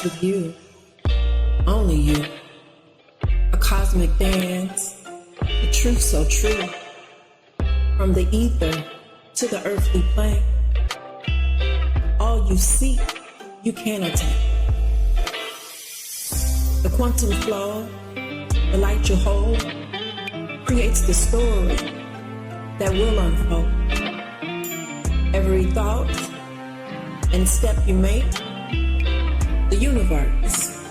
starts with you, only you. A cosmic dance, a truth so true. From the ether to the earthly plane, all you seek, you can attain. The quantum flow, the light you hold, creates the story that will unfold. Every thought and step you make, the universe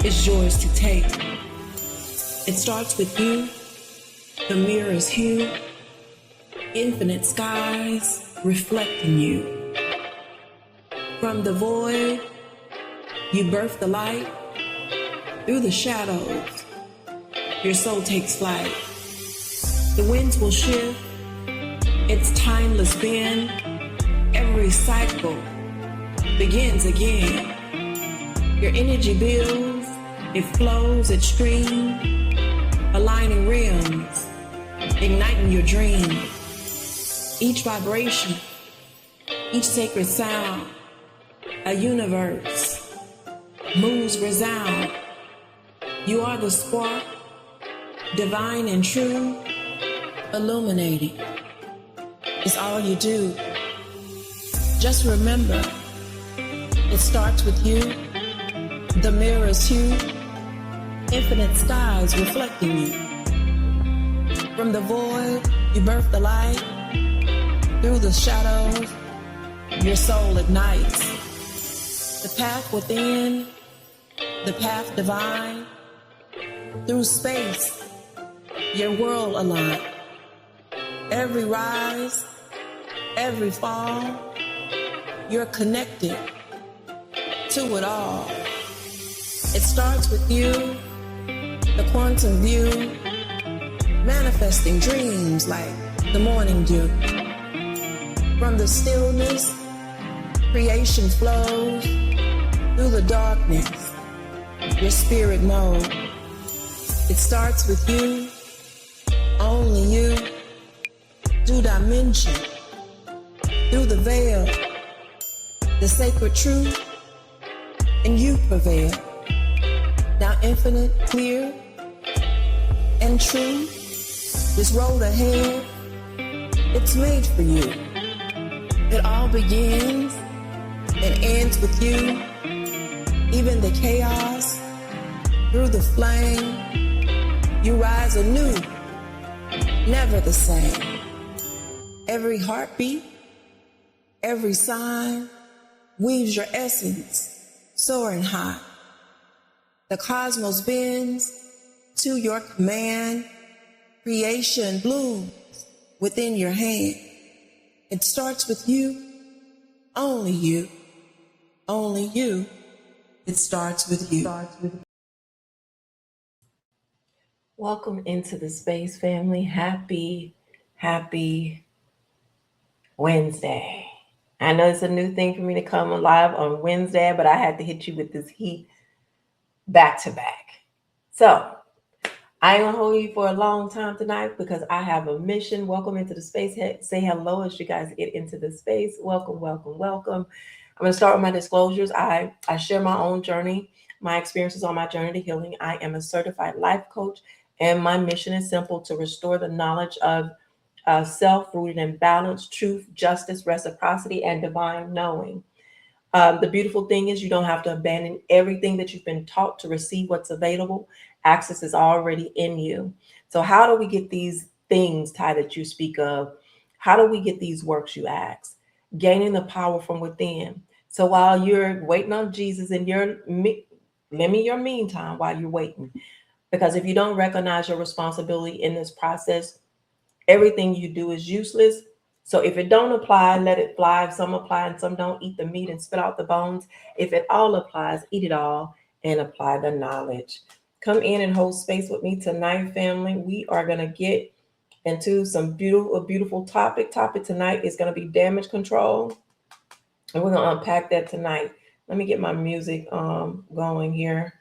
is yours to take. It starts with you, the mirror's hue, infinite skies reflecting you. From the void, you birth the light. Through the shadows, your soul takes flight. The winds will shift, its timeless bend. Every cycle begins again. Your energy builds, it flows, it streams, aligning rims, igniting your dreams. Each vibration, each sacred sound, a universe, moves resound. You are the spark, divine and true, illuminating. It's all you do. Just remember, it starts with you, the mirror's hue, infinite skies reflecting you. From the void, you birth the light. Through the shadows, your soul ignites. The path within, the path divine. Through space, your world aligns. Every rise, every fall, you're connected to it all. It starts with you, the quantum view, manifesting dreams like the morning dew. From the stillness, creation flows. Through the darkness, your spirit knows. It starts with you, only you. Through dimension, through the veil, the sacred truth, and you prevail. Now infinite, clear, and true, this road ahead, it's made for you. It all begins and ends with you. Even the chaos, through the flame, you rise anew, never the same. Every heartbeat, every sign weaves your essence, soaring high. The cosmos bends to your command. Creation blooms within your hand. It starts with you, only you, only you. It starts with you. Welcome into the space, family. Happy Wednesday. I know it's a new thing for me to come live on Wednesday, but I had to hit you with this heat back to back. So I ain't gonna hold you for a long time tonight because I have a mission. Welcome into the space. Say hello as you guys get into the space. Welcome. I'm gonna start with my disclosures. I share my own journey, my experiences on my journey to healing. I am a certified life coach, and my mission is simple: to restore the knowledge of self rooted in balance, truth, justice, reciprocity, and divine knowing. The beautiful thing is you don't have to abandon everything that you've been taught to receive what's available. Access is already in you. So how do we get these things, Ty, that you speak of? How do we get these works, you ask? Gaining the power from within. So while you're waiting on Jesus and limit your meantime while you're waiting, because if you don't recognize your responsibility in this process, everything you do is useless. So if it don't apply, let it fly. If some apply and some don't, eat the meat and spit out the bones. If it all applies, eat it all and apply the knowledge. Come in and hold space with me tonight, family. We are going to get into some beautiful topic. Topic tonight is going to be damage control. And we're going to unpack that tonight. Let me get my music going here.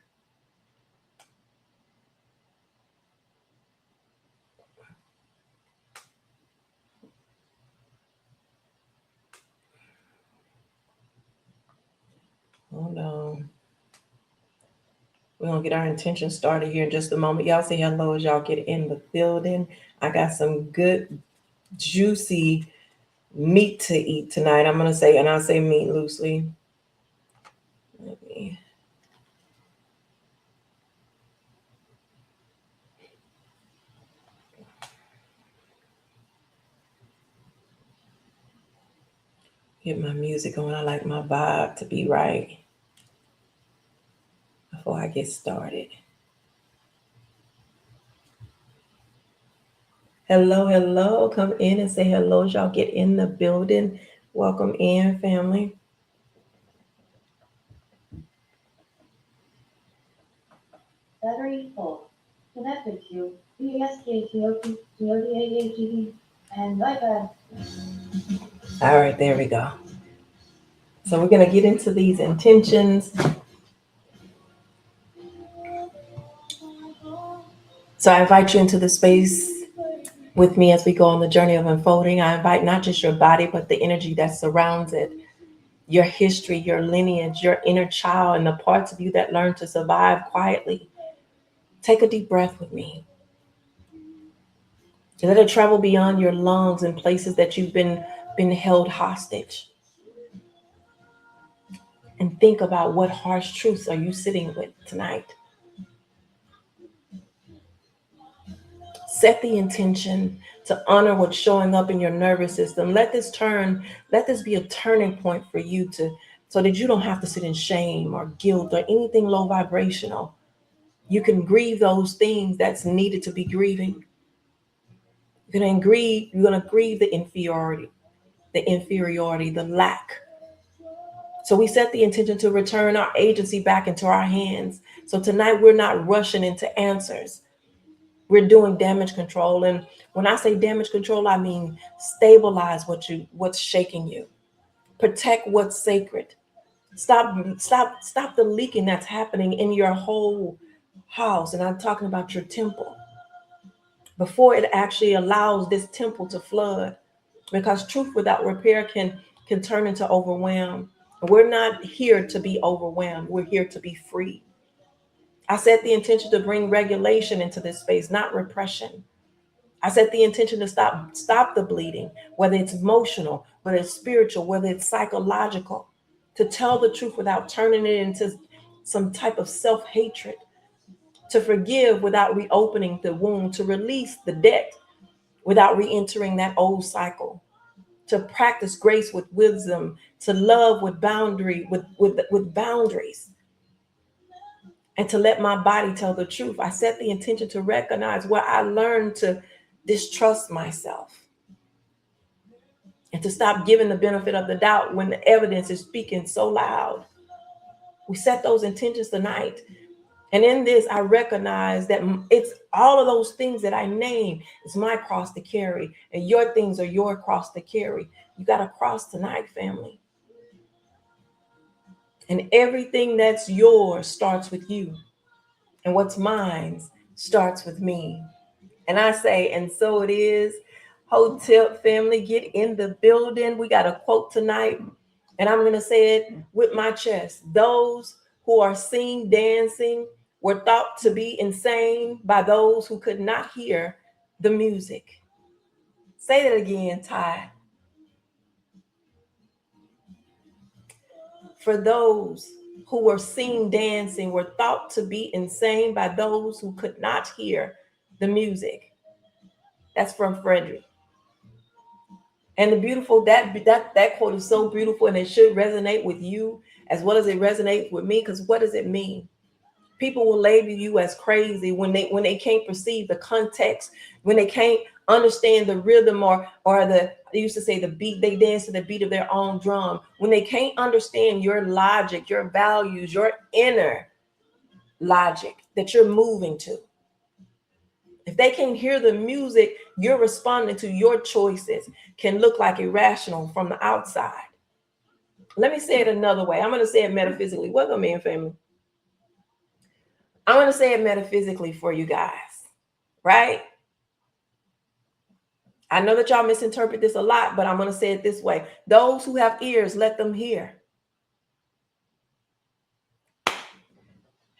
Hold on. We're going to get our intention started here in just a moment. Y'all say hello as y'all get in the building. I got some good, juicy meat to eat tonight. I'm going to say, and I say meat loosely. Let me. Get my music on. I like my vibe to be right before I get started. Hello, hello. Come in and say hello. Y'all get in the building. Welcome in, family. Battery full. Connected to ESKTOTAAGD and iPad. All right, there we go. So we're going to get into these intentions. So I invite you into the space with me as we go on the journey of unfolding. I invite not just your body, but the energy that surrounds it, your history, your lineage, your inner child, and the parts of you that learn to survive quietly. Take a deep breath with me. Let it travel beyond your lungs and places that you've been held hostage. And think about what harsh truths are you sitting with tonight. Set the intention to honor what's showing up in your nervous system. Let this be a turning point for you so that you don't have to sit in shame or guilt or anything low vibrational. You can grieve those things that's needed to be grieving. You're gonna grieve the inferiority, the lack. So we set the intention to return our agency back into our hands. So tonight we're not rushing into answers. We're doing damage control. And when I say damage control, I mean stabilize what's shaking you. Protect what's sacred. Stop the leaking that's happening in your whole house. And I'm talking about your temple. Before it actually allows this temple to flood. Because truth without repair can turn into overwhelm. We're not here to be overwhelmed. We're here to be free. I set the intention to bring regulation into this space, not repression. I set the intention to stop the bleeding, whether it's emotional, whether it's spiritual, whether it's psychological, to tell the truth without turning it into some type of self-hatred, to forgive without reopening the wound, to release the debt without re-entering that old cycle, to practice grace with wisdom, to love with boundaries, and to let my body tell the truth. I set the intention to recognize where I learned to distrust myself and to stop giving the benefit of the doubt when the evidence is speaking so loud. We set those intentions tonight. And in this, I recognize that it's all of those things that I name. It's my cross to carry, and your things are your cross to carry. You got a cross tonight, family. And everything that's yours starts with you. And what's mine starts with me. And I say, and so it is. Hotep family, get in the building. We got a quote tonight, and I'm going to say it with my chest. Those who are seen dancing were thought to be insane by those who could not hear the music. Say that again, Ty. For those who were seen dancing were thought to be insane by those who could not hear the music. That's from Frederick. And the beautiful, that quote is so beautiful, and it should resonate with you as well as it resonates with me. Because what does it mean? People will label you as crazy when they can't perceive the context, when they can't understand the rhythm or they used to say the beat, they dance to the beat of their own drum. When they can't understand your logic, your values, your inner logic that you're moving to. If they can't hear the music you're responding to, your choices can look like irrational from the outside. Let me say it another way. I'm going to say it metaphysically. Welcome in, family. I'm going to say it metaphysically for you guys, right? I know that y'all misinterpret this a lot, but I'm going to say it this way. Those who have ears, let them hear.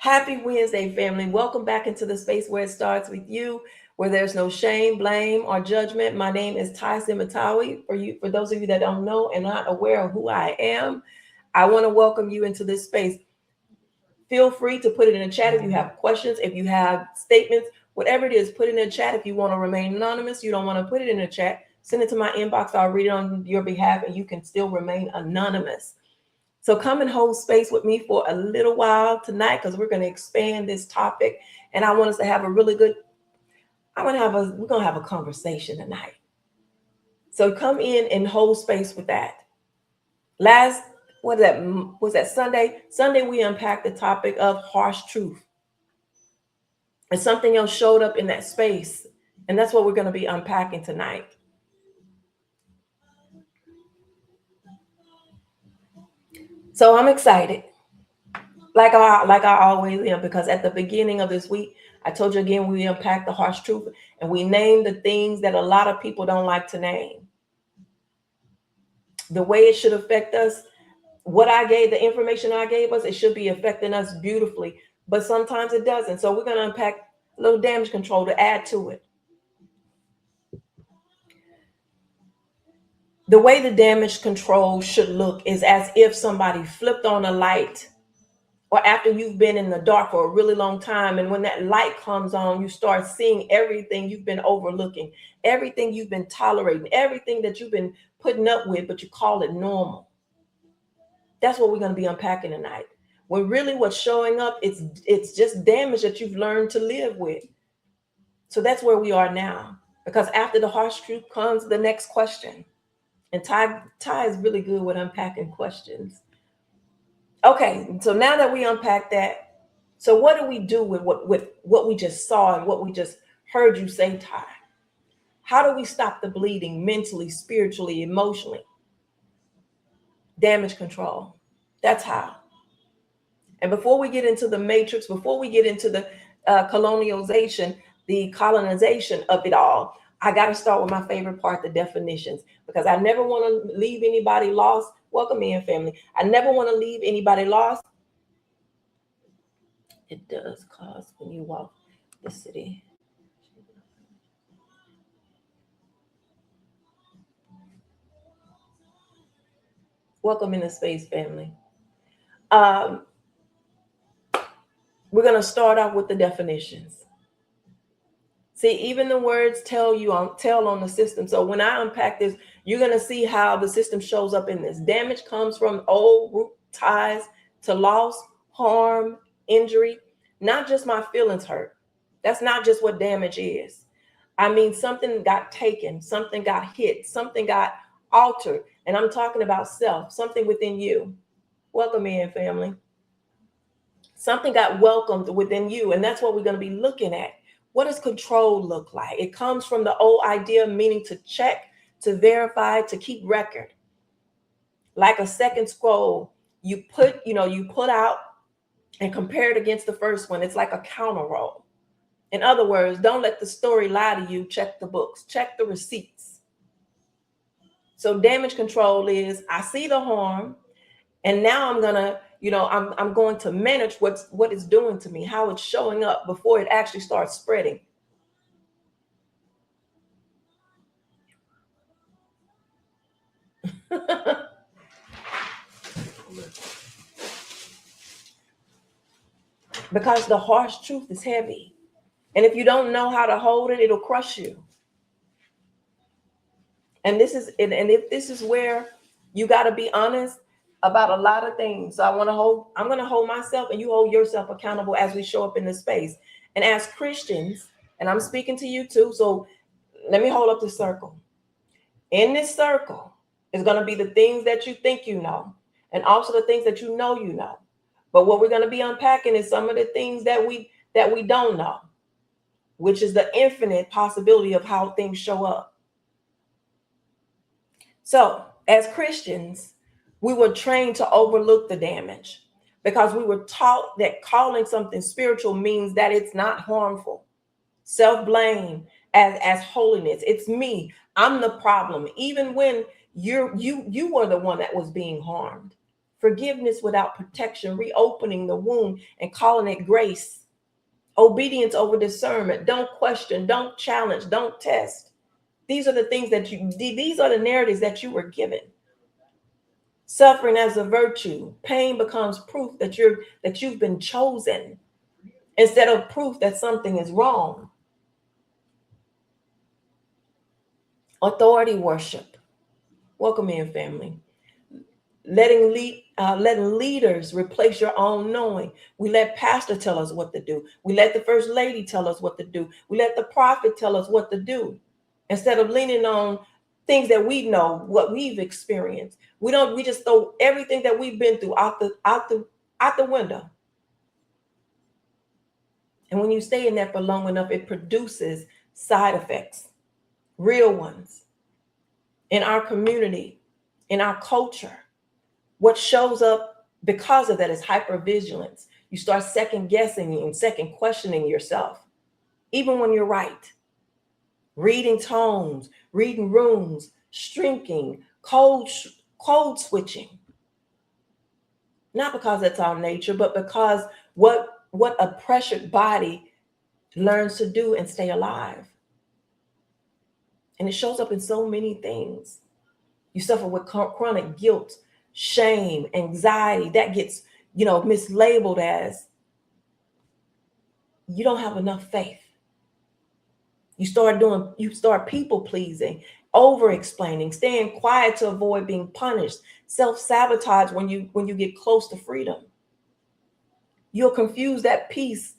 Happy Wednesday, family. Welcome back into the space where it starts with you, where there's no shame, blame, or judgment. My name is Ty Simatawi. For those of you that don't know and not aware of who I am, I want to welcome you into this space. Feel free to put it in the chat if you have questions, if you have statements, whatever it is, put it in the chat. If you want to remain anonymous, you don't want to put it in the chat, send it to my inbox. I'll read it on your behalf and you can still remain anonymous. So come and hold space with me for a little while tonight because we're going to expand this topic. And I want us to have a really good, we're going to have a conversation tonight. So come in and hold space with that. Was that Sunday? Sunday, we unpacked the topic of harsh truth. And something else showed up in that space. And that's what we're going to be unpacking tonight. So I'm excited, like I always am, because at the beginning of this week, I told you again, we unpacked the harsh truth and we named the things that a lot of people don't like to name. The way it should affect us, the information I gave us, it should be affecting us beautifully, but sometimes it doesn't. So we're going to unpack a little damage control to add to it. The way the damage control should look is as if somebody flipped on a light, or after you've been in the dark for a really long time. And when that light comes on, you start seeing everything you've been overlooking, everything you've been tolerating, everything that you've been putting up with, but you call it normal. That's what we're going to be unpacking tonight. When really what's showing up, it's just damage that you've learned to live with. So that's where we are now, because after the harsh truth comes the next question. And Ty is really good with unpacking questions. Okay, so now that we unpack that, so what do we do with what we just saw and what we just heard you say, Ty? How do we stop the bleeding mentally, spiritually, emotionally? Damage control. That's how. And before we get into the matrix, before we get into the colonization of it all, I got to start with my favorite part, the definitions, because I never want to leave anybody lost. Welcome in, family. I never want to leave anybody lost. It does cause when you walk the city. Welcome in the space, family. We're going to start off with the definitions. See, even the words tell on the system. So when I unpack this, you're going to see how the system shows up in this. Damage comes from old root ties to loss, harm, injury, not just my feelings hurt. That's not just what damage is. I mean, something got taken, something got hit, something got altered. And I'm talking about self, something within you. Welcome in, family. Something got welcomed within you. And that's what we're going to be looking at. What does control look like? It comes from the old idea, meaning to check, to verify, to keep record. Like a second scroll, you put out and compare it against the first one. It's like a counter roll. In other words, don't let the story lie to you. Check the books, check the receipts. So damage control is, I see the harm, and now I'm going to manage what it's doing to me, how it's showing up before it actually starts spreading. Because the harsh truth is heavy. And if you don't know how to hold it, it'll crush you. And if this is where you got to be honest about a lot of things. So I'm going to hold myself and you hold yourself accountable as we show up in this space. And as Christians, and I'm speaking to you too, so let me hold up the circle. In this circle is going to be the things that you think you know, and also the things that you know. But what we're going to be unpacking is some of the things that we don't know, which is the infinite possibility of how things show up. So as Christians, we were trained to overlook the damage because we were taught that calling something spiritual means that it's not harmful. Self-blame as holiness. It's me. I'm the problem. Even when you were the one that was being harmed. forgiveness without protection, reopening the wound and calling it grace, obedience over discernment. Don't question, don't challenge, don't test. These are the things that these are the narratives that you were given. Suffering as a virtue, pain becomes proof that you've been chosen instead of proof that something is wrong. Authority worship. Welcome in, family. Letting leaders replace your own knowing. We let pastor tell us what to do. We let the first lady tell us what to do. We let the prophet tell us what to do instead of leaning on things that we know, what we've experienced. We just throw everything that we've been through out the window. And when you stay in there for long enough, it produces side effects, real ones. In our community, in our culture, what shows up because of that is hypervigilance. You start second guessing and second questioning yourself, even when you're right. Reading tones, reading rooms, shrinking, code switching. Not because that's our nature, but because what a pressured body learns to do and stay alive. And it shows up in so many things. You suffer with chronic guilt, shame, anxiety. That gets, mislabeled as you don't have enough faith. You start people pleasing, over explaining, staying quiet to avoid being punished, self-sabotage when you get close to freedom. You'll confuse that peace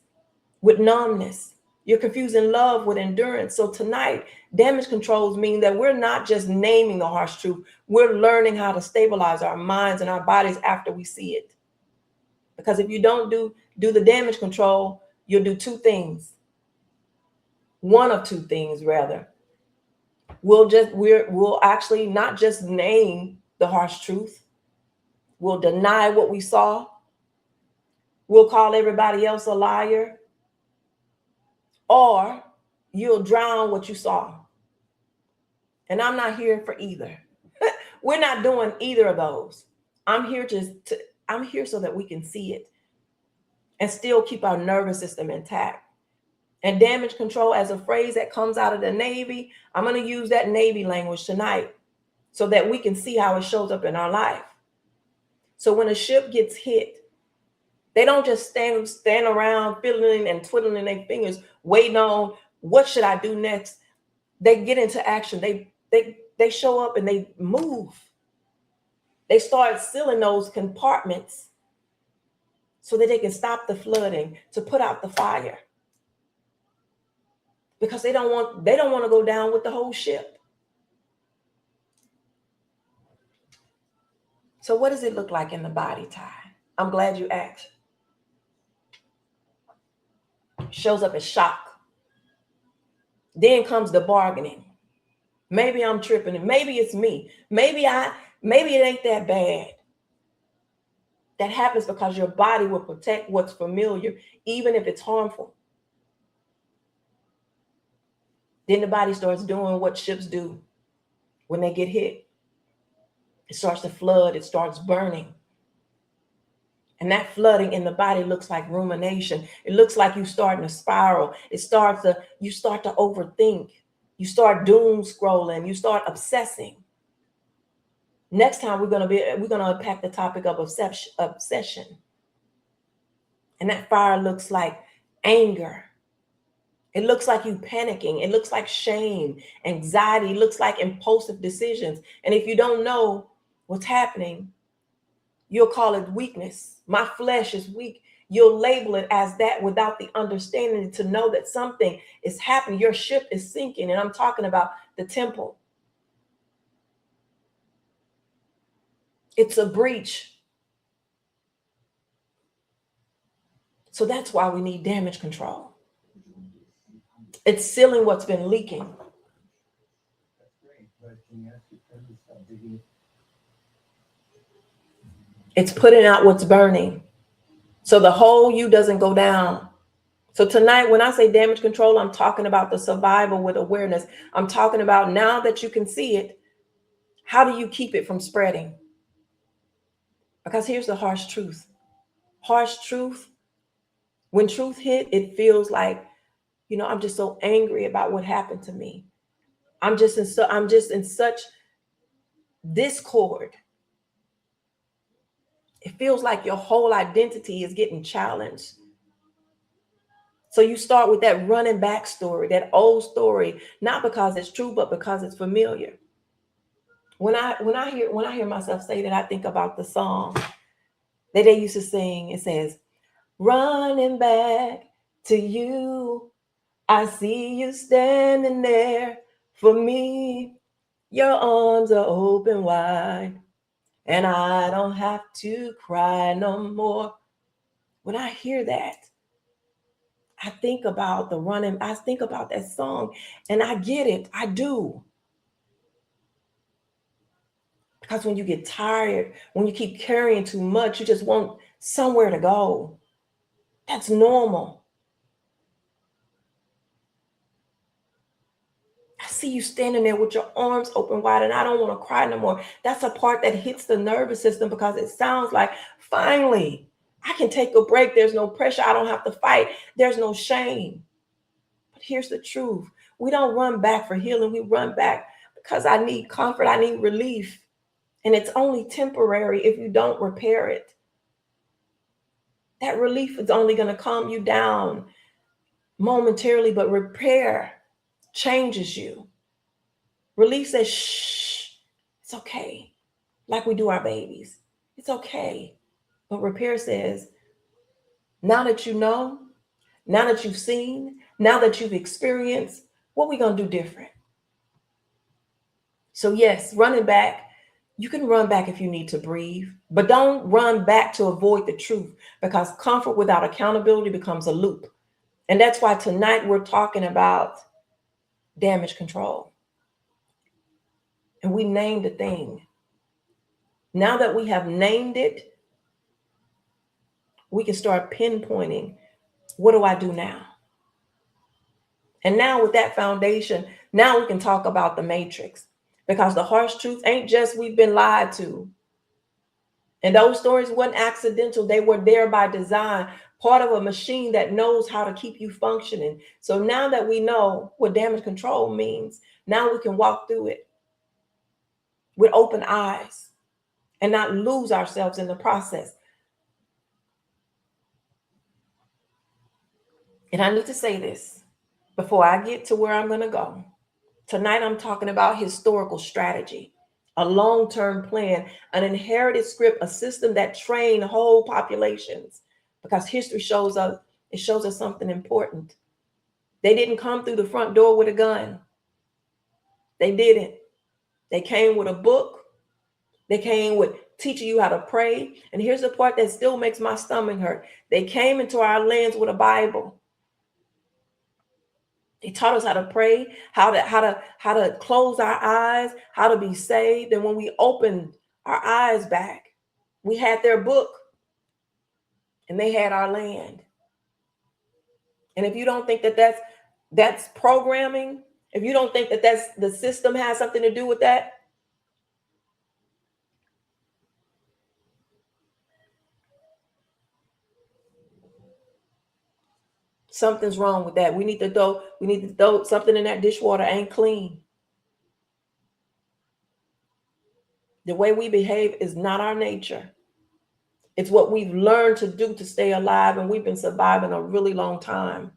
with numbness. You're confusing love with endurance. So tonight, damage controls mean that we're not just naming the harsh truth. We're learning how to stabilize our minds and our bodies after we see it. Because if you don't do the damage control, you'll do two things. One of two things, rather. We'll actually not just name the harsh truth. We'll deny what we saw. We'll call everybody else a liar. Or you'll drown what you saw. And I'm not here for either. We're not doing either of those. I'm here so that we can see it and still keep our nervous system intact. And damage control as a phrase that comes out of the Navy, I'm going to use that Navy language tonight so that we can see how it shows up in our life. So when a ship gets hit, they don't just stand around fiddling and twiddling their fingers, waiting on what should I do next. They get into action. They show up and they move. They start sealing those compartments so that they can stop the flooding, to put out the fire. Because they don't want to go down with the whole ship. So what does it look like in the body, Ty? I'm glad you asked. Shows up as shock. Then comes the bargaining. Maybe I'm tripping and maybe it's me. Maybe it ain't that bad. That happens because your body will protect what's familiar, even if it's harmful. Then the body starts doing what ships do when they get hit. It starts to flood. It starts burning. And that flooding in the body looks like rumination. It looks like you starting to spiral. You start to overthink. You start doom scrolling. You start obsessing. Next time we're gonna unpack the topic of obsession. And that fire looks like anger. It looks like you panicking. It looks like shame, anxiety. It looks like impulsive decisions. And if you don't know what's happening, you'll call it weakness. My flesh is weak. You'll label it as that without the understanding to know that something is happening. Your ship is sinking. And I'm talking about the temple. It's a breach. So that's why we need damage control. It's sealing what's been leaking. It's putting out what's burning. So the whole you doesn't go down. So tonight, when I say damage control, I'm talking about the survival with awareness. I'm talking about now that you can see it, how do you keep it from spreading? Because here's the harsh truth. Harsh truth, when truth hit, it feels like, I'm just so angry about what happened to me. I'm just in such discord. It feels like your whole identity is getting challenged. So you start with that running back story, that old story, not because it's true, but because it's familiar. When I hear myself say that, I think about the song that they used to sing. It says, "Running back to you, I see you standing there for me. Your arms are open wide, and I don't have to cry no more." When I hear that, I think about I think about that song, and I get it. I do. Because when you get tired, when you keep carrying too much, you just want somewhere to go. That's normal. I see you standing there with your arms open wide, and I don't want to cry no more. That's a part that hits the nervous system because it sounds like, finally, I can take a break. There's no pressure. I don't have to fight. There's no shame. But here's the truth. We don't run back for healing. We run back because I need comfort. I need relief. And it's only temporary if you don't repair it. That relief is only going to calm you down momentarily, but repair changes you. Relief says, shh, it's okay. Like we do our babies. It's okay. But repair says, now that you know, now that you've seen, now that you've experienced, what are we going to do different? So yes, running back, you can run back if you need to breathe, but don't run back to avoid the truth, because comfort without accountability becomes a loop. And that's why tonight we're talking about damage control. And we named the thing. Now that we have named it, we can start pinpointing, what do I do now? And now with that foundation, now we can talk about the matrix, because the harsh truth ain't just we've been lied to. And those stories weren't accidental. They were there by design, part of a machine that knows how to keep you functioning. So now that we know what damage control means, now we can walk through it with open eyes and not lose ourselves in the process. And I need to say this before I get to where I'm going to go. Tonight, I'm talking about historical strategy, a long-term plan, an inherited script, a system that trained whole populations, because history shows us something important. They didn't come through the front door with a gun. They didn't. They came with a book. They came with teaching you how to pray. And here's the part that still makes my stomach hurt. They came into our lands with a Bible. They taught us how to pray, how to close our eyes, how to be saved. And when we opened our eyes back, we had their book and they had our land. And if you don't think that that's programming, if you don't think that that's the system has something to do with that, something's wrong with that. We need to throw something in that dishwater ain't clean. The way we behave is not our nature. It's what we've learned to do to stay alive, and we've been surviving a really long time.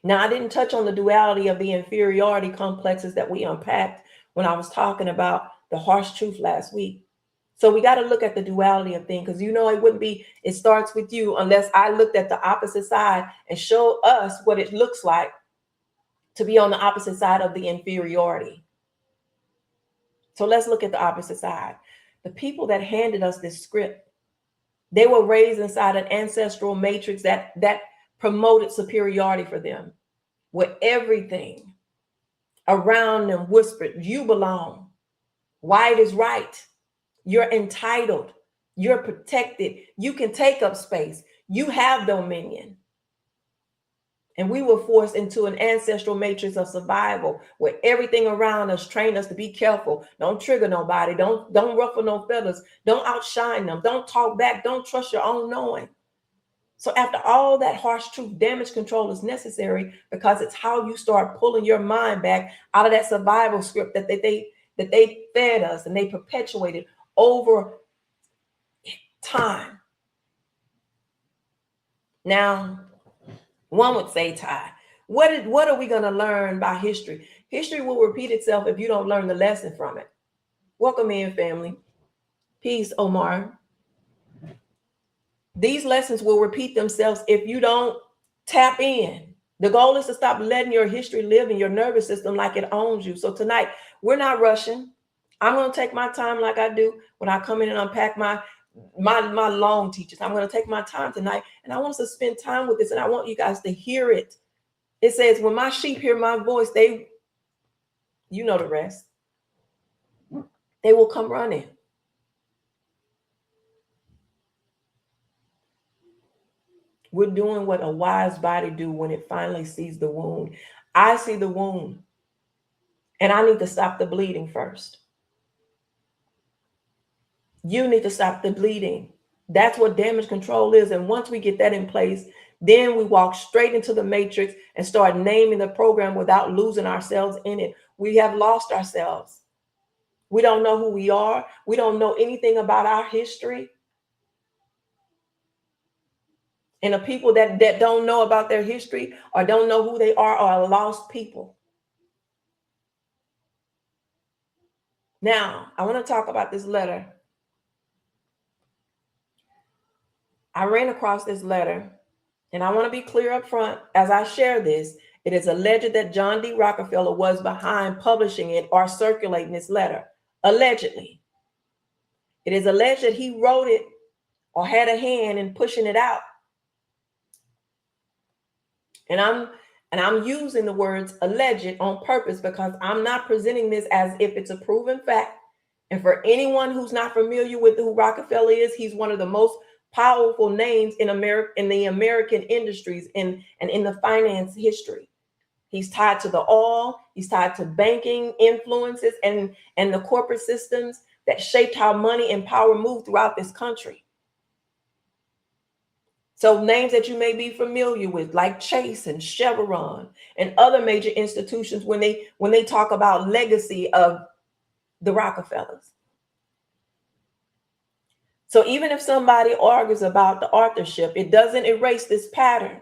Now, I didn't touch on the duality of the inferiority complexes that we unpacked when I was talking about the harsh truth last week. So we got to look at the duality of things, because it starts with you unless I looked at the opposite side and show us what it looks like to be on the opposite side of the inferiority. So let's look at the opposite side. The people that handed us this script, they were raised inside an ancestral matrix that promoted superiority for them, where everything around them whispered, you belong. White is right. You're entitled. You're protected. You can take up space. You have dominion. And we were forced into an ancestral matrix of survival where everything around us trained us to be careful. Don't trigger nobody. Don't ruffle no feathers. Don't outshine them. Don't talk back. Don't trust your own knowing. So after all that harsh truth, damage control is necessary because it's how you start pulling your mind back out of that survival script that they fed us and they perpetuated over time. Now, one would say, Ty, what are we going to learn by history? History will repeat itself if you don't learn the lesson from it. Welcome in, family. Peace, Omar. These lessons will repeat themselves if you don't tap in. The goal is to stop letting your history live in your nervous system like it owns you. So tonight, we're not rushing. I'm going to take my time like I do when I come in and unpack my long teachers. I'm going to take my time tonight, and I want us to spend time with this, and I want you guys to hear it. It says, when my sheep hear my voice, you know the rest. They will come running. We're doing what a wise body do when it finally sees the wound. I see the wound, and I need to stop the bleeding first. You need to stop the bleeding. That's what damage control is. And once we get that in place, then we walk straight into the matrix and start naming the program without losing ourselves in it. We have lost ourselves. We don't know who we are. We don't know anything about our history. And the people that don't know about their history or don't know who they are lost people. Now, I want to talk about this letter. I ran across this letter, and I want to be clear up front as I share this. It is alleged that John D. Rockefeller was behind publishing it or circulating this letter. Allegedly. It is alleged that he wrote it or had a hand in pushing it out. And I'm using the words alleged on purpose because I'm not presenting this as if it's a proven fact. And for anyone who's not familiar with who Rockefeller is, he's one of the most powerful names in America, in the American industries and in the finance history. He's tied to the oil, he's tied to banking influences and the corporate systems that shaped how money and power moved throughout this country. So names that you may be familiar with, like Chase and Chevron and other major institutions when they talk about legacy of the Rockefellers. So even if somebody argues about the authorship, it doesn't erase this pattern.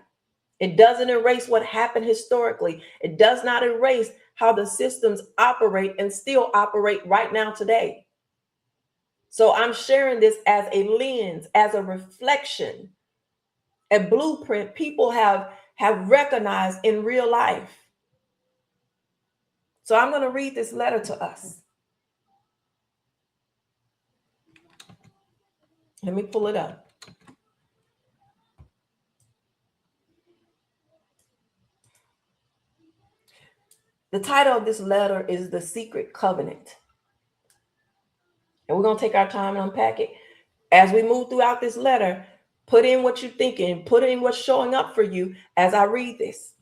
It doesn't erase what happened historically. It does not erase how the systems operate and still operate right now today. So I'm sharing this as a lens, as a reflection, a blueprint people have recognized in real life. So I'm going to read this letter to us. Let me pull it up. The title of this letter is The Secret Covenant. And we're going to take our time and unpack it. As we move throughout this letter, put in what you're thinking, put in what's showing up for you as I read this.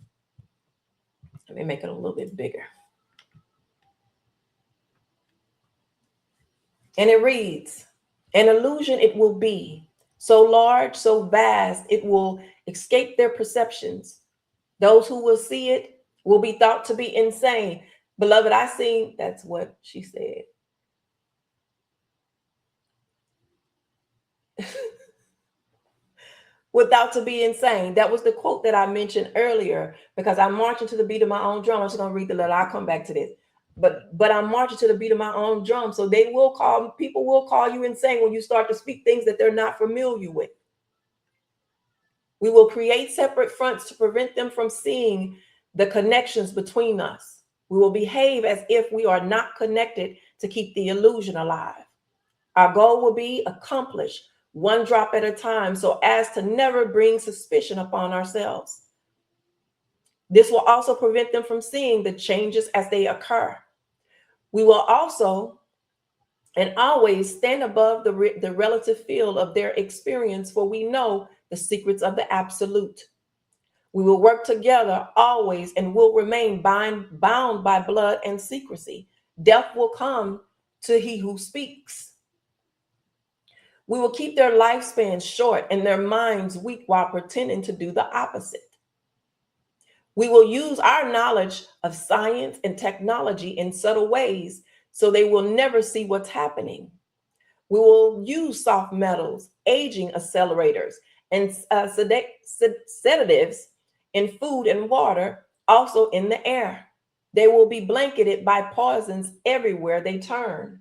Let me make it a little bit bigger. And it reads, an illusion it will be, so large, so vast, it will escape their perceptions. Those who will see it will be thought to be insane. Beloved, I seen, that's what she said. Without to be insane. That was the quote that I mentioned earlier because I'm marching to the beat of my own drum. I'm just going to read the letter. I'll come back to this. But I'm marching to the beat of my own drum. So people will call you insane when you start to speak things that they're not familiar with. We will create separate fronts to prevent them from seeing the connections between us. We will behave as if we are not connected to keep the illusion alive. Our goal will be accomplished one drop at a time so as to never bring suspicion upon ourselves. This will also prevent them from seeing the changes as they occur. We will also and always stand above the relative field of their experience, for we know the secrets of the absolute. We will work together always and will remain bound by blood and secrecy. Death will come to he who speaks. We will keep their lifespan short and their minds weak while pretending to do the opposite. We will use our knowledge of science and technology in subtle ways so they will never see what's happening. We will use soft metals, aging accelerators, and sedatives in food and water, also in the air. They will be blanketed by poisons everywhere they turn.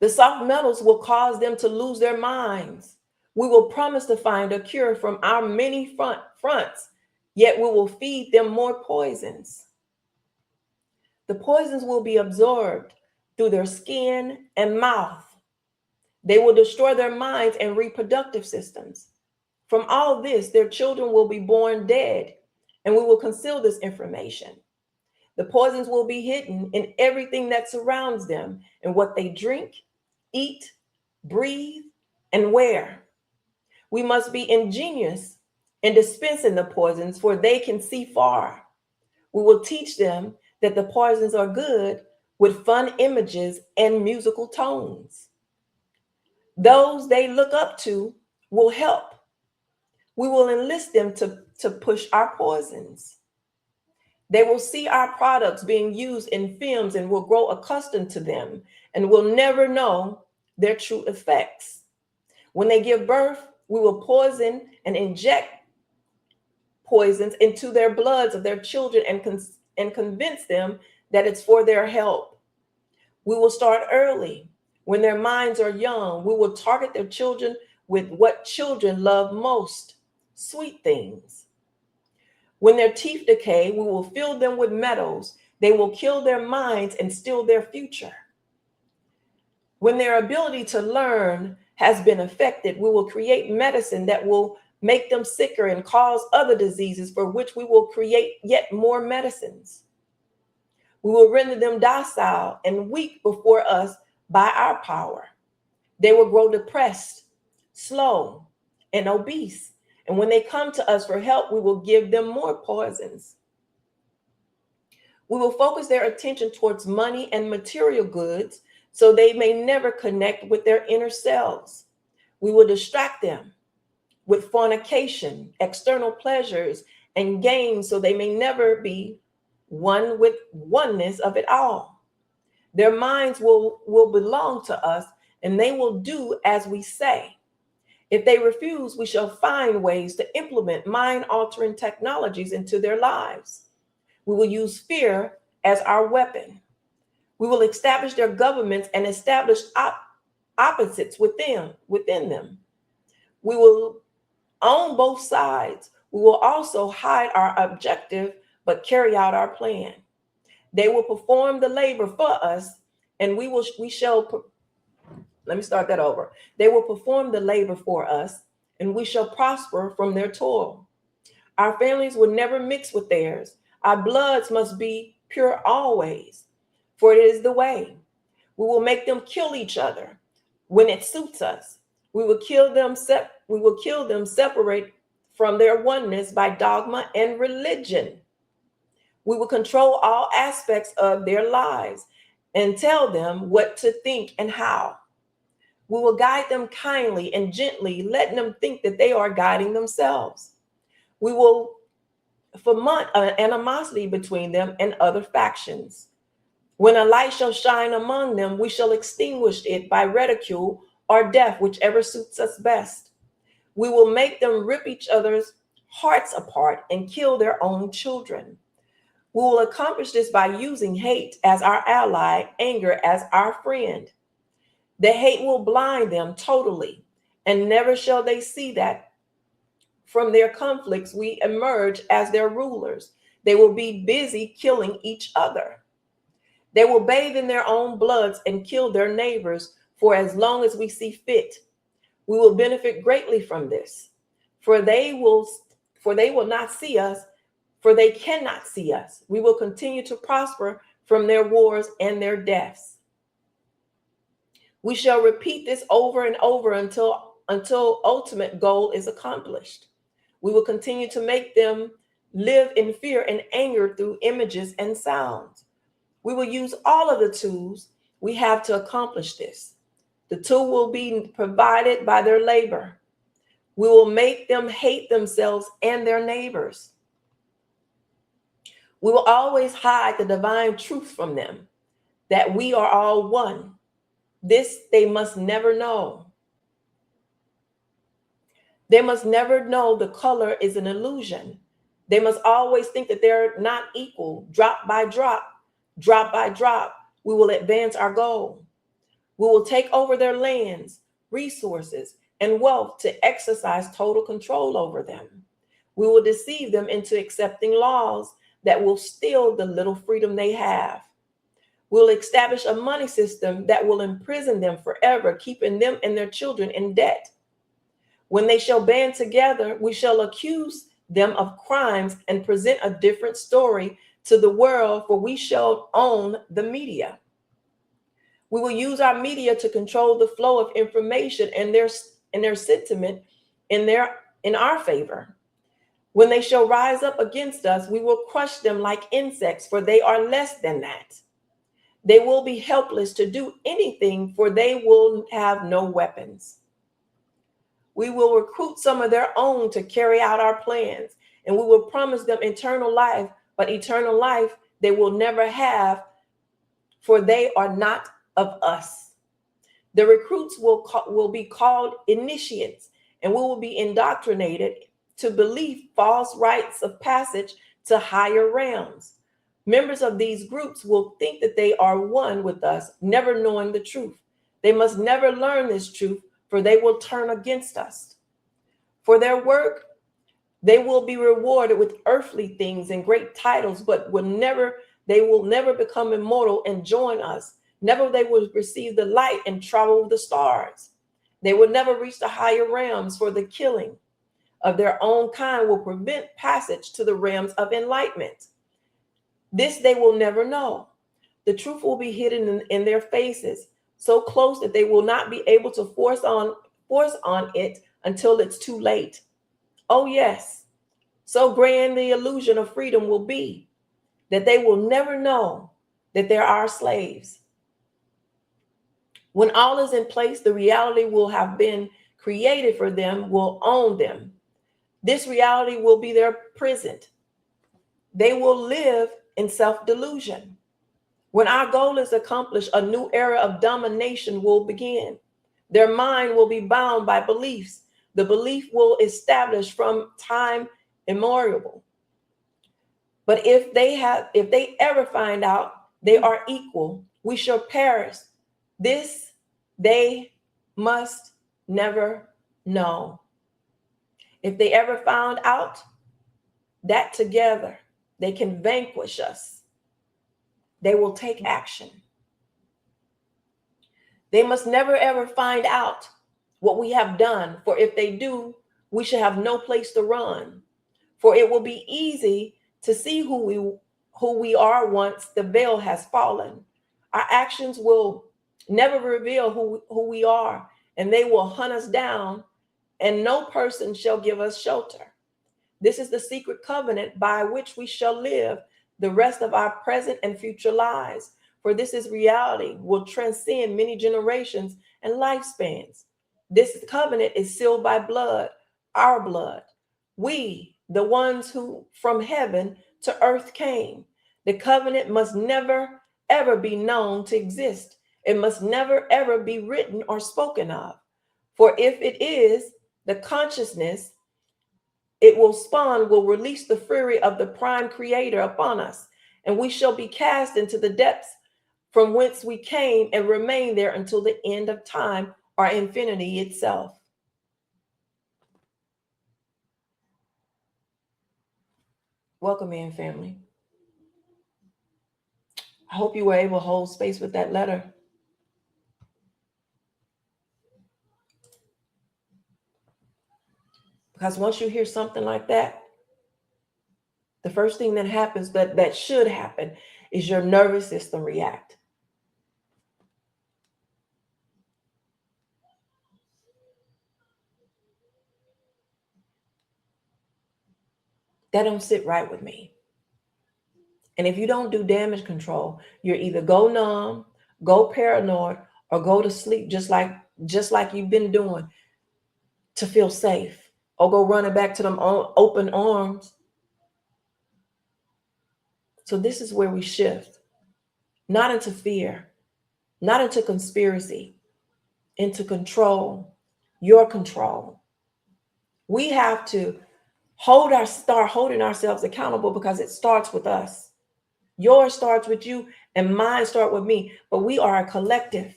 The soft metals will cause them to lose their minds. We will promise to find a cure from our many fronts, yet we will feed them more poisons. The poisons will be absorbed through their skin and mouth. They will destroy their minds and reproductive systems. From all this, their children will be born dead, and we will conceal this information. The poisons will be hidden in everything that surrounds them, in what they drink, eat, breathe, and wear. We must be ingenious in dispensing the poisons, for they can see far. We will teach them that the poisons are good with fun images and musical tones. Those they look up to will help. We will enlist them to push our poisons. They will see our products being used in films and will grow accustomed to them and will never know their true effects. When they give birth, we will poison and inject poisons into their bloods of their children and convince them that it's for their help. We will start early. When their minds are young, we will target their children with what children love most, sweet things. When their teeth decay, we will fill them with metals. They will kill their minds and steal their future. When their ability to learn has been affected, we will create medicine that will make them sicker and cause other diseases, for which we will create yet more medicines. We will render them docile and weak before us by our power. They will grow depressed, slow, and obese. And when they come to us for help, we will give them more poisons. We will focus their attention towards money and material goods so they may never connect with their inner selves. We will distract them with fornication, external pleasures, and games so they may never be one with oneness of it all. Their minds will belong to us, and they will do as we say. If they refuse, we shall find ways to implement mind-altering technologies into their lives. We will use fear as our weapon. We will establish their governments and establish opposites within them. We will own both sides. We will also hide our objective, but carry out our plan. They will perform the labor for us, and They will perform the labor for us, and we shall prosper from their toil. Our families will never mix with theirs. Our bloods must be pure always, for it is the way. We will make them kill each other when it suits us. We will kill them separate from their oneness by dogma and religion. We will control all aspects of their lives and tell them what to think and how. We will guide them kindly and gently, letting them think that they are guiding themselves. We will foment animosity between them and other factions. When a light shall shine among them, we shall extinguish it by ridicule or death, whichever suits us best. We will make them rip each other's hearts apart and kill their own children. We will accomplish this by using hate as our ally, anger as our friend. The hate will blind them totally, and never shall they see that from their conflicts we emerge as their rulers. They will be busy killing each other. They will bathe in their own bloods and kill their neighbors for as long as we see fit. We will benefit greatly from this, for they will not see us, for they cannot see us. We will continue to prosper from their wars and their deaths. We shall repeat this over and over until ultimate goal is accomplished. We will continue to make them live in fear and anger through images and sounds. We will use all of the tools we have to accomplish this. The tool will be provided by their labor. We will make them hate themselves and their neighbors. We will always hide the divine truth from them, that we are all one. This they must never know. They must never know the color is an illusion. They must always think that they're not equal. Drop by drop, we will advance our goal. We will take over their lands, resources, and wealth to exercise total control over them. We will deceive them into accepting laws that will steal the little freedom they have. We'll establish a money system that will imprison them forever, keeping them and their children in debt. When they shall band together, we shall accuse them of crimes and present a different story to the world, for we shall own the media. We will use our media to control the flow of information and their sentiment in our favor. When they shall rise up against us, we will crush them like insects, for they are less than that. They will be helpless to do anything, for they will have no weapons. We will recruit some of their own to carry out our plans, and we will promise them eternal life, but eternal life they will never have, for they are not of us. The recruits will be called initiates, and we will be indoctrinated to believe false rites of passage to higher realms. Members of these groups will think that they are one with us, never knowing the truth. They must never learn this truth, for they will turn against us. For their work, they will be rewarded with earthly things and great titles, but they will never become immortal and join us. Never they will receive the light and travel the stars. They will never reach the higher realms, for the killing of their own kind will prevent passage to the realms of enlightenment. This they will never know. The truth will be hidden in their faces, so close that they will not be able to force on it until it's too late. Oh yes, so grand the illusion of freedom will be that they will never know that they are slaves. When all is in place, the reality will have been created for them, will own them. This reality will be their prison. They will live in self-delusion. When our goal is accomplished, a new era of domination will begin. Their mind will be bound by beliefs. The belief will establish from time immemorial. But if they ever find out they are equal, we shall perish. This they must never know. If they ever found out that together they can vanquish us, they will take action. They must never ever find out what we have done, for if they do, we shall have no place to run. For it will be easy to see who we are once the veil has fallen. Our actions will never reveal who we are, and they will hunt us down, and no person shall give us shelter. This is the secret covenant by which we shall live the rest of our present and future lives. For this is reality, will transcend many generations and lifespans. This covenant is sealed by blood, our blood. We, the ones who from heaven to earth came. The covenant must never, ever be known to exist. It must never, ever be written or spoken of. For if it is, the consciousness it will spawn will release the fury of the prime creator upon us, and we shall be cast into the depths from whence we came and remain there until the end of time or infinity itself. Welcome in, family. I hope you were able to hold space with that letter. Because once you hear something like that, the first thing that happens, that should happen, is your nervous system react. That don't sit right with me. And if you don't do damage control, you're either go numb, go paranoid, or go to sleep just like you've been doing to feel safe, or go running back to them open arms. So this is where we shift, not into fear, not into conspiracy, into control, your control. We have to start holding ourselves accountable, because it starts with us. Yours starts with you and mine start with me, but we are a collective.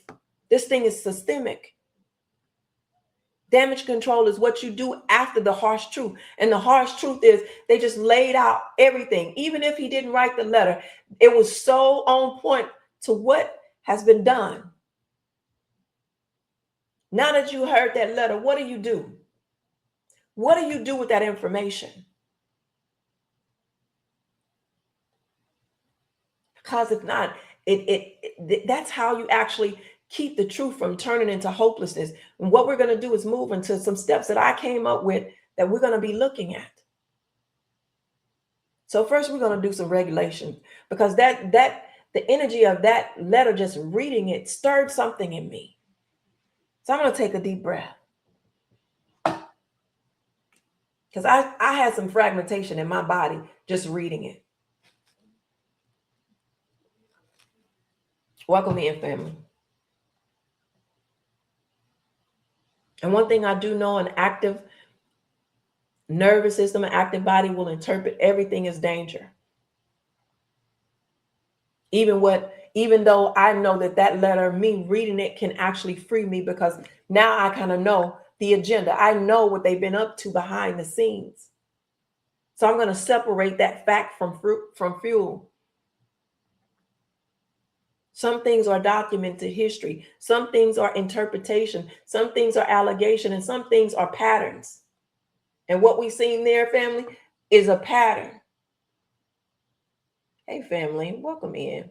This thing is systemic. Damage control is what you do after the harsh truth. And the harsh truth is they just laid out everything. Even if he didn't write the letter, it was so on point to what has been done. Now that you heard that letter, what do you do? What do you do with that information? Because if not, that's how you actually keep the truth from turning into hopelessness. And what we're going to do is move into some steps that I came up with that we're going to be looking at. So first, we're going to do some regulation, because the energy of that letter, just reading it, stirred something in me. So I'm going to take a deep breath, because I had some fragmentation in my body just reading it. Welcome in, family. And one thing I do know, an active nervous system, an active body will interpret everything as danger. Even though I know that letter, me reading it can actually free me, because now I kind of know the agenda. I know what they've been up to behind the scenes. So I'm going to separate that fact from fuel. Some things are documented history. Some things are interpretation. Some things are allegation, and some things are patterns. And what we've seen there, family, is a pattern. Hey, family, welcome in.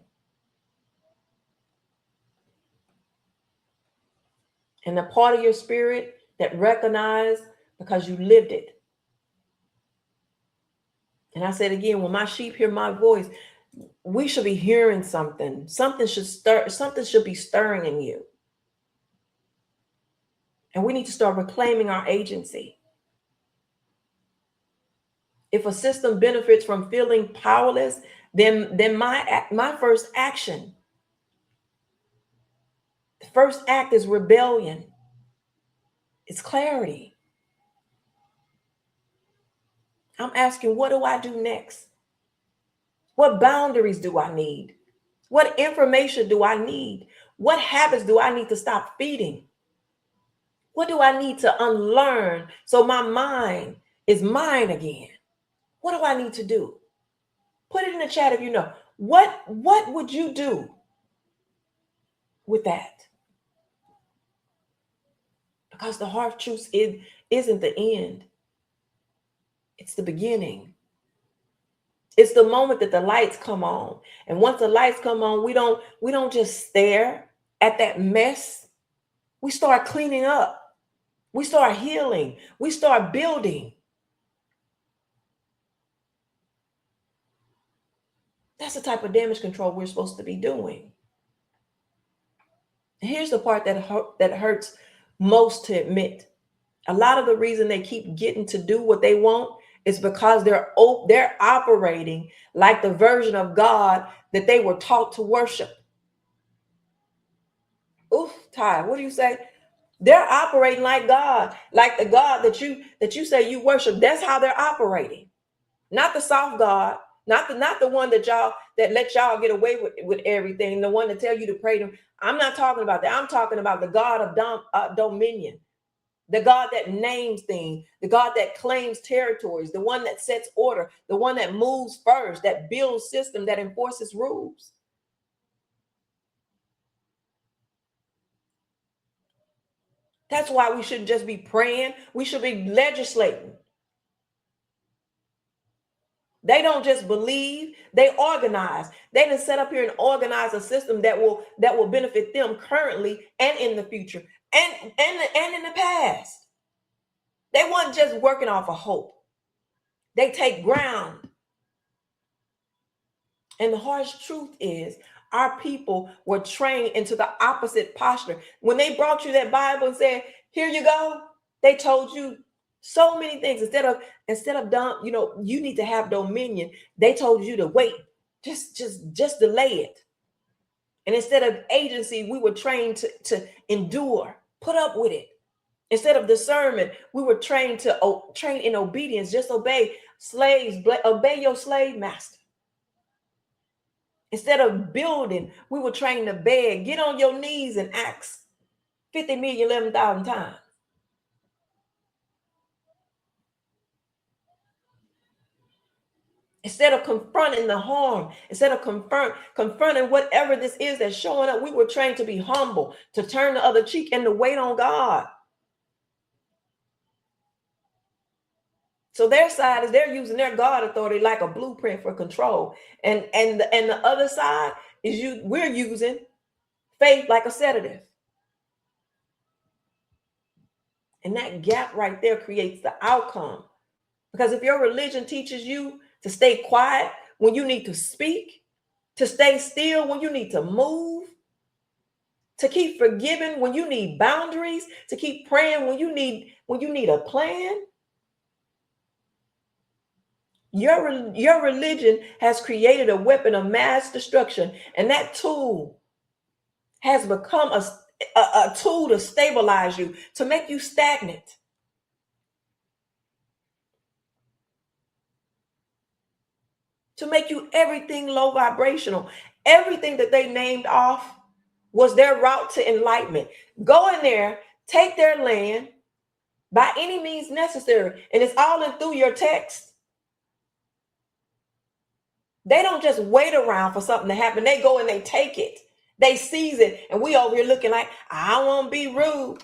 And the part of your spirit that recognized because you lived it. And I said again, when my sheep hear my voice, we should be hearing something. Something should be stirring in you. And we need to start reclaiming our agency. If a system benefits from feeling powerless, then my first action, the first act is rebellion. It's clarity. I'm asking, what do I do next? What boundaries do I need? What information do I need? What habits do I need to stop feeding? What do I need to unlearn so my mind is mine again? What do I need to do? Put it in the chat if you know. What would you do with that? Because the hard truth isn't the end. It's the beginning. It's the moment that the lights come on. And once the lights come on, we don't just stare at that mess. We start cleaning up. We start healing. We start building. That's the type of damage control we're supposed to be doing. And here's the part that hurts most to admit. A lot of the reason they keep getting to do what they want is because they're operating like the version of God that they were taught to worship. Oof, Ty, what do you say? They're operating like God, like the God that you say you worship. That's how they're operating. Not the soft God, not the one that let y'all get away with everything, the one that tell you to pray to him. I'm not talking about that. I'm talking about the God of dominion. The God that names things, the God that claims territories, the one that sets order, the one that moves first, that builds system, that enforces rules. That's why we shouldn't just be praying. We should be legislating. They don't just believe, they organize. They done set up here and organize a system that will benefit them currently and in the future and in the past. They weren't just working off of hope. They take ground. And the harsh truth is, our people were trained into the opposite posture. When they brought you that Bible and said, "Here you go," they told you so many things. Instead of you need to have dominion. They told you to wait, just delay it. And instead of agency, we were trained to endure, put up with it. Instead of discernment, we were trained train in obedience. Just obey. Slaves, obey your slave master. Instead of building, we were trained to beg. Get on your knees and ask 50 million, 11,000 times. Instead of confronting the harm, instead of confronting whatever this is that's showing up, we were trained to be humble, to turn the other cheek, and to wait on God. So their side is they're using their God authority like a blueprint for control, and the other side is we're using faith like a sedative. And that gap right there creates the outcome. Because if your religion teaches you to stay quiet when you need to speak, to stay still when you need to move, to keep forgiving when you need boundaries, to keep praying when you need a plan, your religion has created a weapon of mass destruction, and that tool has become a tool to stabilize you, to make you stagnant. To make you everything low vibrational. Everything that they named off was their route to enlightenment. Go in there, take their land by any means necessary. And it's all in through your text. They don't just wait around for something to happen. They go and they take it. They seize it. And we over here looking like, I won't be rude.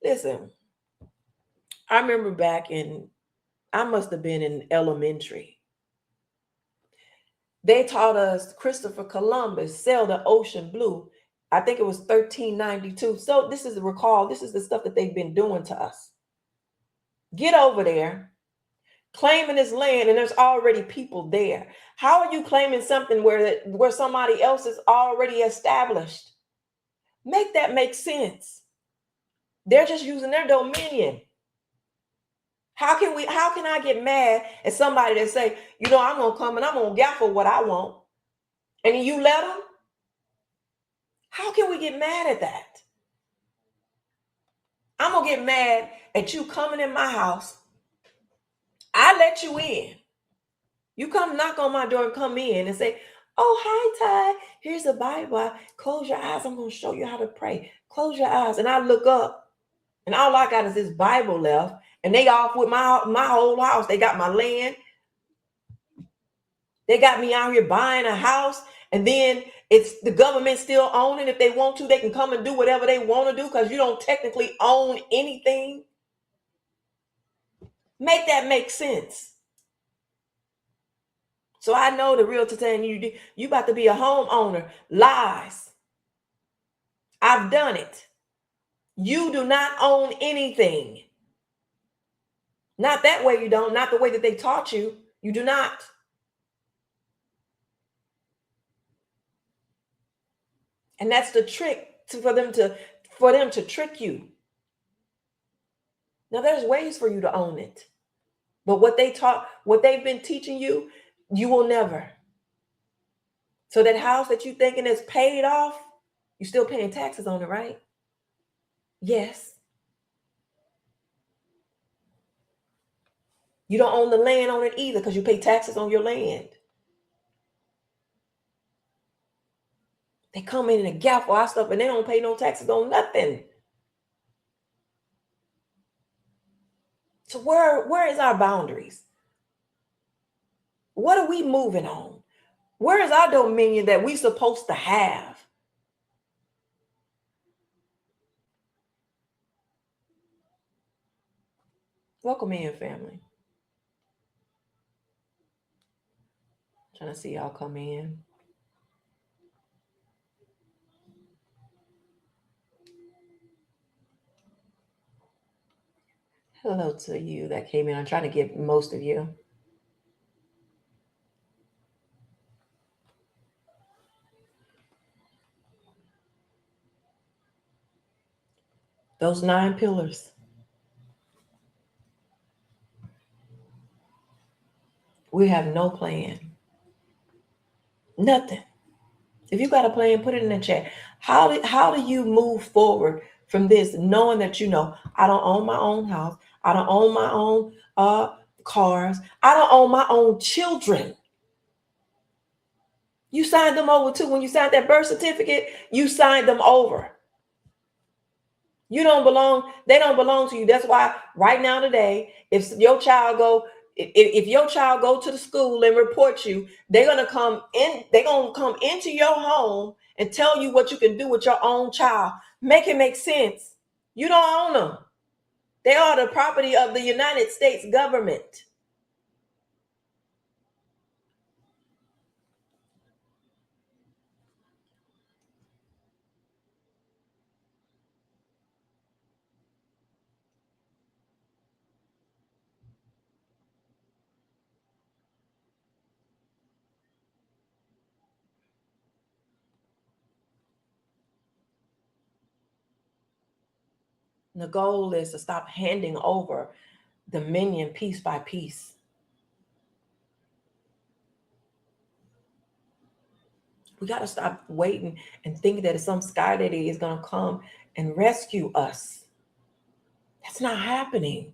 Listen, I remember I must have been in elementary. They taught us Christopher Columbus sailed the ocean blue. I think it was 1392. So this is the stuff that they've been doing to us. Get over there, claiming this land, and there's already people there. How are you claiming something where somebody else is already established? Make that make sense. They're just using their dominion. How can I get mad at somebody that say, I'm gonna come and I'm gonna gaffle what I want, and then you let them? How can we get mad at that? I'm gonna get mad at you coming in my house. I let you in. You come knock on my door and come in and say, "Oh, hi, Ty. Here's a Bible. Close your eyes. I'm gonna show you how to pray. Close your eyes." And I look up, and all I got is this Bible left, and they off with my whole house. They got my land. They got me out here buying a house, and then it's the government still owning. If they want to, they can come and do whatever they want to do because you don't technically own anything. Make that make sense. So I know the realtor telling you about to be a homeowner. Lies. I've done it. You do not own anything. Not that way you don't. Not the way that they taught you. You do not. And that's the trick for them to trick you. Now there's ways for you to own it. But what they've been teaching you, you will never. So that house that you thinking is paid off, you're still paying taxes on it, right? Yes. You don't own the land on it either because you pay taxes on your land. They come in and gaffle our stuff and they don't pay no taxes on nothing. So where is our boundaries? What are we moving on? Where is our dominion that we supposed to have? Welcome in, family. Trying to see y'all come in. Hello to you that came in. I'm trying to get most of you. Those 9 pillars. We have no plan. Nothing. If you got a plan, put it in the chat. How do you move forward from this, knowing that I don't own my own house, I don't own my own cars, I don't own my own children. You signed them over too. When you signed that birth certificate, you signed them over. You don't belong, they don't belong to you. That's why right now today, if your child go to the school and report you, they're gonna come into your home and tell you what you can do with your own child. Make it make sense. You don't own them. They are the property of the United States government. The goal is to stop handing over dominion piece by piece. We got to stop waiting and thinking that some sky daddy is going to come and rescue us. That's not happening.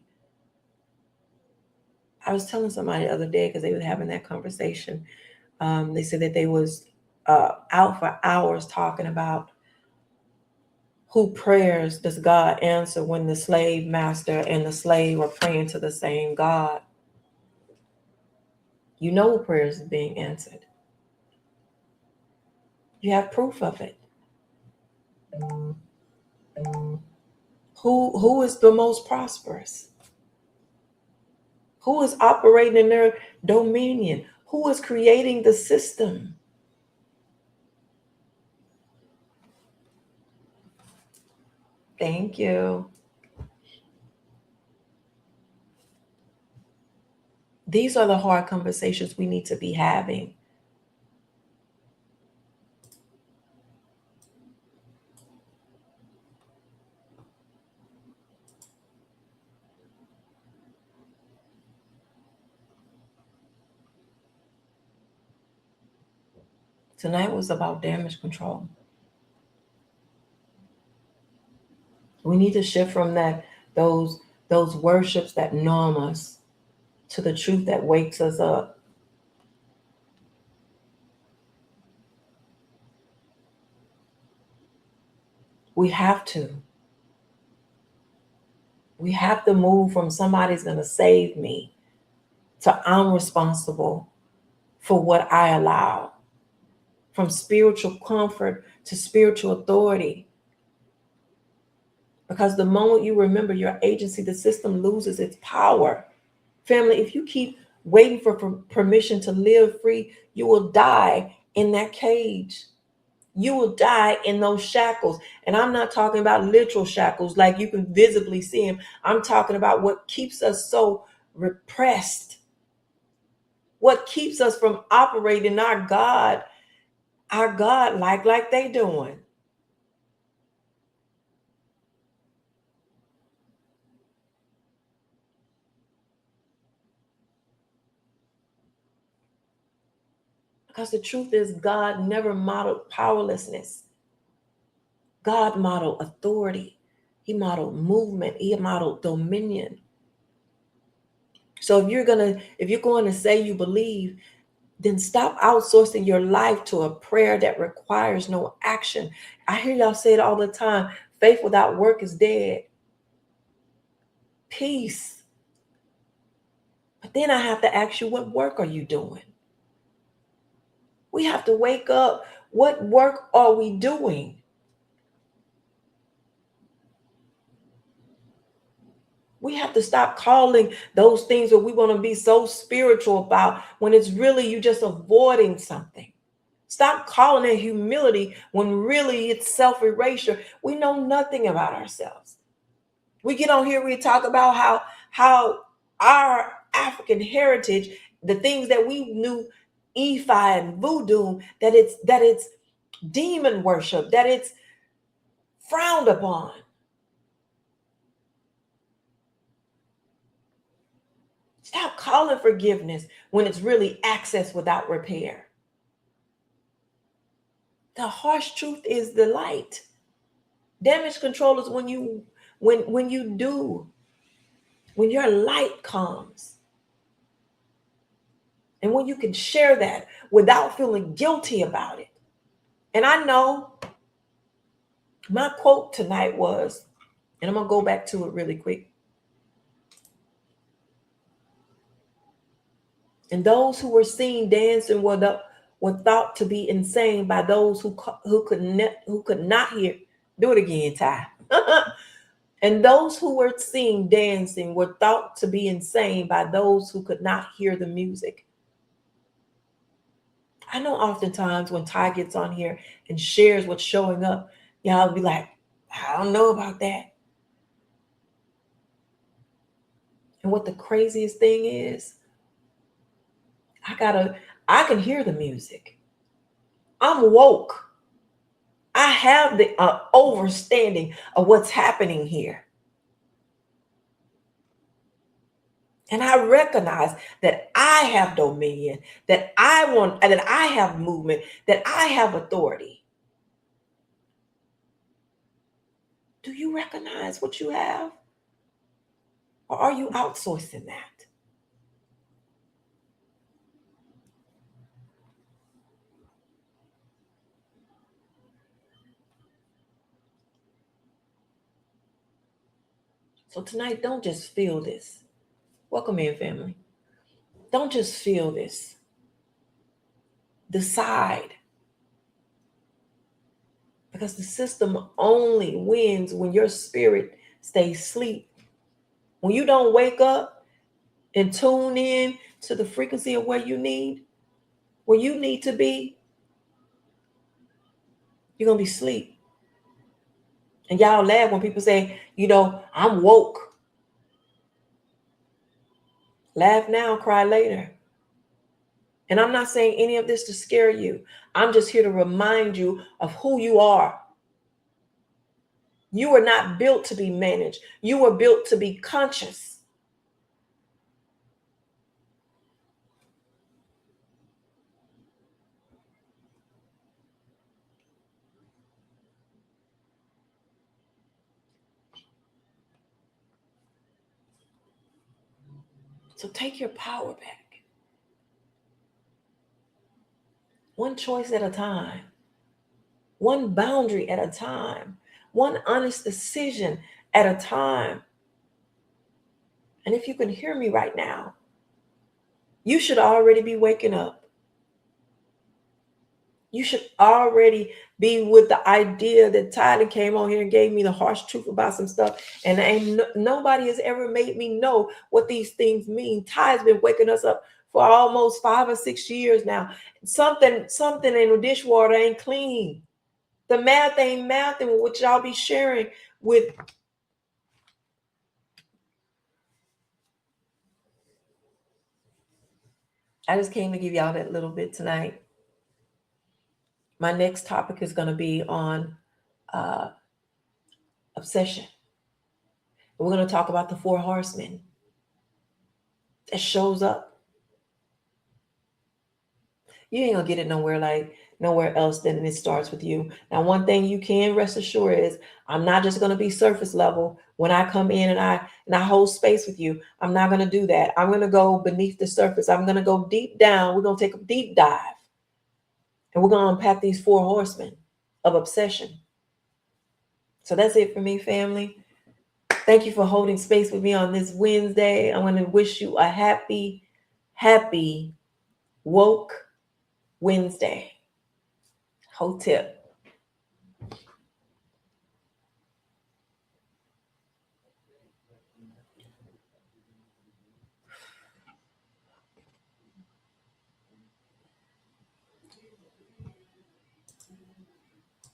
I was telling somebody the other day, because they were having that conversation. They said that they was out for hours talking about who prayers does God answer when the slave master and the slave are praying to the same God. You know who prayers is being answered. You have proof of it. Who is the most prosperous? Who is operating in their dominion? Who is creating the system? Thank you. These are the hard conversations we need to be having. Tonight was about damage control. We need to shift from those worships that numb us to the truth that wakes us up. We have to. We have to move from somebody's going to save me to I'm responsible for what I allow. From spiritual comfort to spiritual authority. Because the moment you remember your agency, the system loses its power. Family, if you keep waiting for permission to live free, you will die in that cage. You will die in those shackles. And I'm not talking about literal shackles like you can visibly see them. I'm talking about what keeps us so repressed. What keeps us from operating our God like they doing. Because the truth is, God never modeled powerlessness. God modeled authority. He modeled movement. He modeled dominion. So if you're going to say you believe, then stop outsourcing your life to a prayer that requires no action. I hear y'all say it all the time. Faith without work is dead. Peace. But then I have to ask you, what work are you doing? We have to wake up. What work are we doing? We have to stop calling those things that we want to be so spiritual about when it's really you just avoiding something. Stop calling it humility when really it's self-erasure. We know nothing about ourselves. We get on here, we talk about how our African heritage, the things that we knew, Ifa and voodoo, that it's demon worship, that it's frowned upon. Stop calling forgiveness when it's really access without repair. The harsh truth is the light. Damage control is when your light comes. And when you can share that without feeling guilty about it. And I know my quote tonight was, and I'm going to go back to it really quick. And those who were seen dancing were thought to be insane by those who could not hear. Do it again, Ty. And those who were seen dancing were thought to be insane by those who could not hear the music. I know oftentimes when Ty gets on here and shares what's showing up, y'all be like, I don't know about that. And what the craziest thing is, I can hear the music. I'm woke. I have the understanding of what's happening here. And I recognize that I have dominion, that I have movement, that I have authority. Do you recognize what you have? Or are you outsourcing that? So tonight, don't just feel this. Welcome in, family. Don't just feel this. Decide. Because the system only wins when your spirit stays asleep. When you don't wake up and tune in to the frequency of where you need to be, you're going to be asleep. And y'all laugh when people say, I'm woke. Laugh now, cry later. And I'm not saying any of this to scare you. I'm just here to remind you of who you are. You were not built to be managed. You were built to be conscious. So take your power back. One choice at a time. One boundary at a time. One honest decision at a time. And if you can hear me right now, you should already be waking up. You should already be with the idea that Tyler came on here and gave me the harsh truth about some stuff. And nobody has ever made me know what these things mean. Ty's been waking us up for almost 5 or 6 years now. Something in the dishwater ain't clean. The math ain't mathing, which y'all be sharing with. I just came to give y'all that little bit tonight. My next topic is going to be on obsession. We're going to talk about the 4 horsemen that shows up. You ain't going to get it nowhere else than it starts with you. Now, one thing you can rest assured is I'm not just going to be surface level when I come in and I hold space with you. I'm not going to do that. I'm going to go beneath the surface. I'm going to go deep down. We're going to take a deep dive. And we're going to unpack these 4 horsemen of obsession. So that's it for me, family. Thank you for holding space with me on this Wednesday. I want to wish you a happy, woke Wednesday. Hotep.